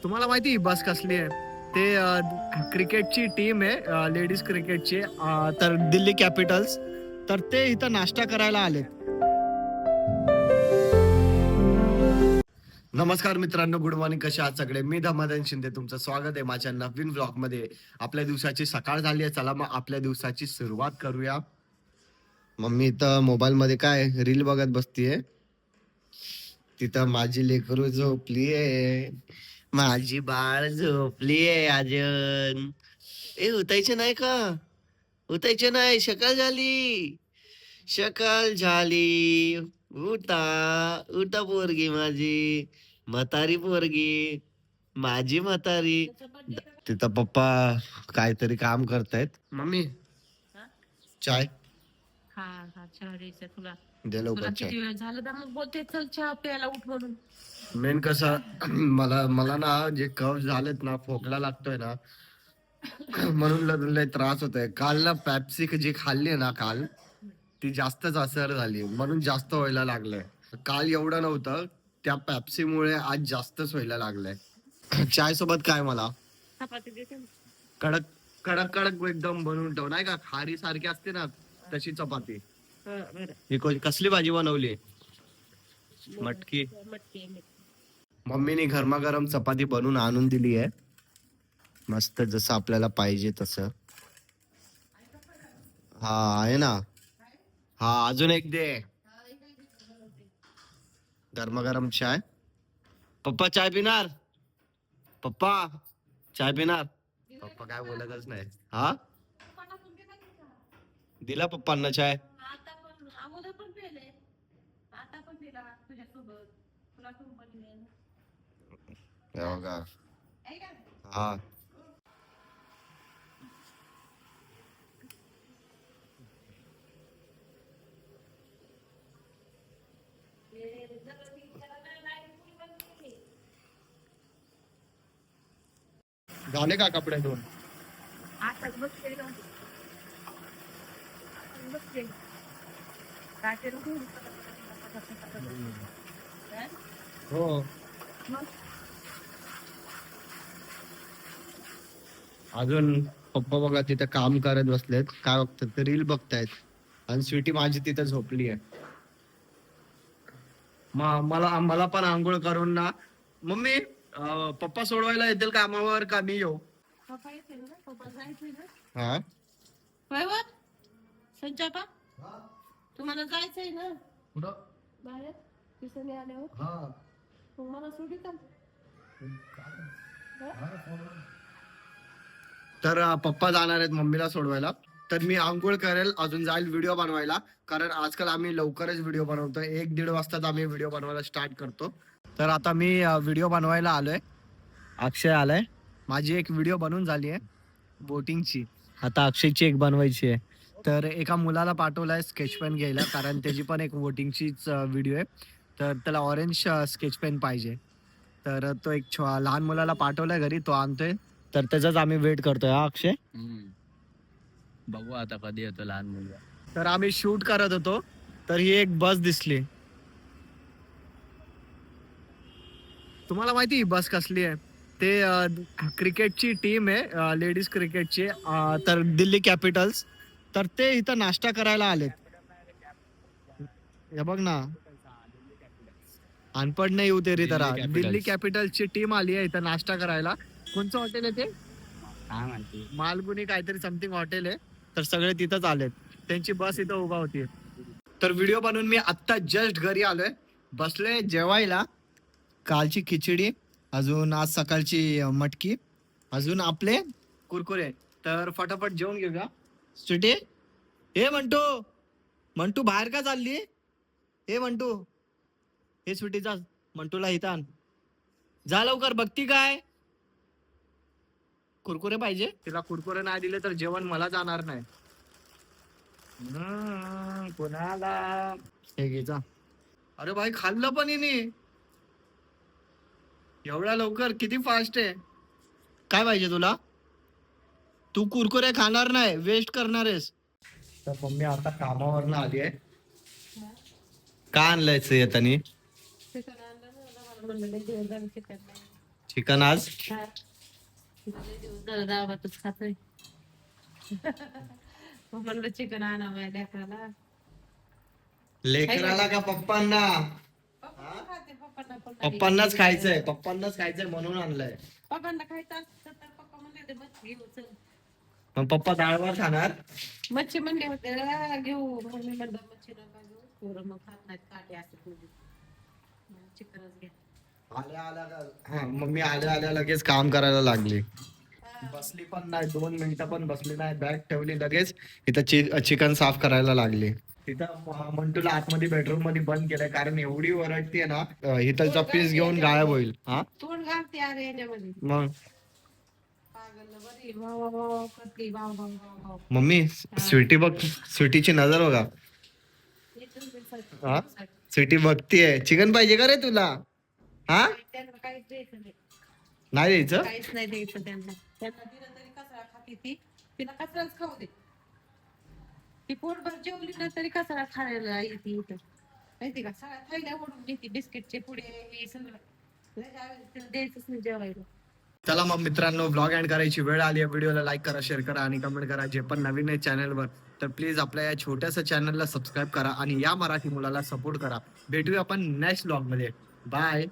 तुम्हाला माहिती बस कसली आहे ते? क्रिकेटची टीम आहे, लेडीज क्रिकेटची, तर दिल्ली कॅपिटल्स. तर ते इथं नाश्ता करायला आलेत. नमस्कार मित्रांनो, गुड मॉर्निंग. कसे आहात सगळे? मी धमादान शिंदे, तुमचं स्वागत आहे माझ्या नवीन व्लॉग मध्ये. आपल्या दिवसाची सकाळ झाली आहे, चला मग आपल्या दिवसाची सुरुवात करूया. मम्मी इथं मोबाईल मध्ये काय रील बघत बसतीये. तिथं माझी लेकरू झोपलीये, माझी बाळ झोपलीये अजून. उठायचे नाही का? उठायचे नाही, सकाळ झाली, सकाळ झाली. उठा, उठा पोरगी माझी, म्हातारी पोरगी, माझी म्हातारी. तिथं पप्पा काहीतरी काम करतायत. मम्मी चाय हा हा चहा द्यायचा तुला. दे तुला लवकर चाय. किती वेळ झालं तर मग बोलते चल चहा प्यायला उठ म्हणून. मेन कसं, मला मला ना जे कफ झालेत ना, खोकला लागतोय ना, म्हणून लय त्रास होतोय. काल ना पॅप्सी जी खाल्ली ना काल, ती जास्तच असर झाली, म्हणून जास्त व्हायला लागलंय. काल एवढं नव्हतं, त्या पॅप्सीमुळे आज जास्तच व्हायला लागलंय. चाय सोबत काय मला चपाती देते ना. कडक कडक कडक एकदम बनवून ठेव, नाही का खारी सारखी असते ना तशी चपाती. बरं. ही कसली भाजी बनवली? मटकी. मटकी. मम्मीने गरमागरम चपाती बनवून आणून दिली आहे, मस्त जसं आपल्याला पाहिजे तसं. हा आहे ना. हा अजून एक दे. गरमागरम चाय. पप्पा चाय पिणार? पप्पा चाय पिणार? पप्पा काय बोलतच नाही. हा दिला पप्पांना चाय. आता पण अगोदर पण पेले, आता पण पेला तुझ्यासोबत. तुला कंपनी आहे. हे बघा. हा झाले का कपडे धुवून? आताच बसले का? बसले काय करू? हो. अजून पप्पा बघा तिथे काम करत बसलेत. काय बघतात ते? रील बघतायत. आणि स्वीटी माझी तिथे झोपली आहे. मला मला पण आंघोळ करून ना. मम्मी पप्पा सोडवायला येतील कामावर का मी येऊ? पप्पा येते ना, पप्पा जायचंय ना. हा होय वर संचापा, तुम्हाला जायचंय ना कुठं? बाहेर किसने आल्यावर. हा मग मला सोडी का? तर पप्पा जाणार आहेत मम्मीला सोडवायला. तर मी आंघोळ करेल, अजून जाईल व्हिडिओ बनवायला. कारण आजकाल आम्ही लवकरच व्हिडिओ बनवतो, 1-1.5 वाजताच आम्ही व्हिडिओ बनवायला स्टार्ट करतो. तर आता मी व्हिडिओ बनवायला आलोय. अक्षय आलाय. माझी एक व्हिडिओ बनवून झाली आहे बोटिंगची. आता अक्षयची एक बनवायची आहे. तर एका मुलाला पाठवलाय स्केच पेन घ्यायला, कारण त्याची पण एक बोटिंगचीच व्हिडिओ आहे. तर त्याला ऑरेंज स्केच पेन पाहिजे. तर तो एक लहान मुलाला पाठवलाय घरी, तो आणतोय. तर त्याचाच आम्ही वेट करतोय. हा अक्षय, बघू आता कधी येतो लहान मुलगा. तर आम्ही शूट करत होतो, तर ही एक बस दिसली. तुम्हाला माहिती ही बस कसली आहे? ते क्रिकेटची टीम आहे, लेडीज क्रिकेटची, तर दिल्ली कॅपिटल्स. तर ते इथं नाश्ता करायला आलेत. हे बघ ना, अनपढ नाही होते रे तरा. दिल्ली कॅपिटल्सची टीम आली आहे इथं नाश्ता करायला. कोणचं हॉटेल आहे ते? काय माहिती. मालगुनी काहीतरी समथिंग हॉटेल आहे. तर सगळे तिथंच आलेत, त्यांची बस इथं उभा होती. तर व्हिडिओ बनवून मी आत्ता जस्ट घरी आलोय, बसले जेवायला. कालची खिचडी, अजून आज सकाळची मटकी, अजून आपले कुरकुरे. तर फटाफट जेवून घेऊया. स्वीटी, हे मंटू, मंटू बाहेर का चालली? हे मंटू, हे स्वीटी जा, मंटूला इथं आण. जा लवकर, बघती काय? कुरकुरे पाहिजे तिला. कुरकुरे नाही दिले तर जेवण मला जाणार नाही. कोणाला हे घे जा. अरे भाई, खाल्लं पण हिने एवढ्या लवकर? किती फास्ट आहे. काय पाहिजे तुला? तू कुरकुरे खाणार नाही, वेस्ट करणार आहेस. तर मम्मी आता कामावरनं आली आहे. का आणलंयच येतानी? चिकन आज हा. लय दिवस झालं डाळ भातच खातोय. मग म्हणलं चिकन आणावं लेकराला. लेकराला का पप्पांना? पप्पा खाते, पप्पांना पण नाही. पप्पांनाच खायचंय म्हणून आणलंय. पप्पांना खायचं असतं तर पप्पा म्हणले होते मच्छी घेऊ चल. मग पप्पा डाळ भात खाणार? मच्छी म्हणले होते घेऊ, मम्मी म्हणलं मच्छी नका घेऊ, पोरं मग खात नाहीत काटे असं तुझे. चिकनच घ्या. मम्मी आल्या लगेच काम करायला लागली. बसली पण नाही, 2 मिनिटं पण बसली नाही, बॅग ठेवली लगेच इथं चिकन साफ करायला लागली. तिथं मंटूला आतमध्ये बेडरूम मध्ये बंद केलंय कारण एवढी ओरडतीये ना, हिथलचा पीस घेऊन गायब होईल. हा तोंड घालते अरे याच्यामध्ये. मग पागल बरी वाव वाव वाव करते, wow wow wow wow. Mummy Sweety बघ, स्वीटीची नजर बघा. इथून बी हा? साठी. स्वीटी बघतीये चिकन पाहिजे का रे तुला? हा त्यांना काहीच द्यायचं नाही, नाही द्यायचं? काहीच नाही द्यायचं त्यांना. त्यांना दिलं तरी कचरा खाते ती, तिला कचराच खाऊ दे. ती पोटभर जेवली ना तरी कचरा खायला येते इथं, माहिती का? सगळ्या थैल्या ओढून घेते, बिस्किटचे पुढे हे सगळं. तिला द्यायचंच नाही जेवायला. चला मग मित्रांनो, ब्लॉग एंड करायची वेळ आली आहे. व्हिडिओला लाईक करा, शेअर करा आणि कमेंट करा. जे पण नवीन आहे चॅनलवर तर प्लीज आपल्या या छोट्याशा चॅनलला सबस्क्राईब करा आणि या मराठी मुलाला सपोर्ट करा. भेटूया आपण नेक्स्ट ब्लॉग मध्ये. बाय.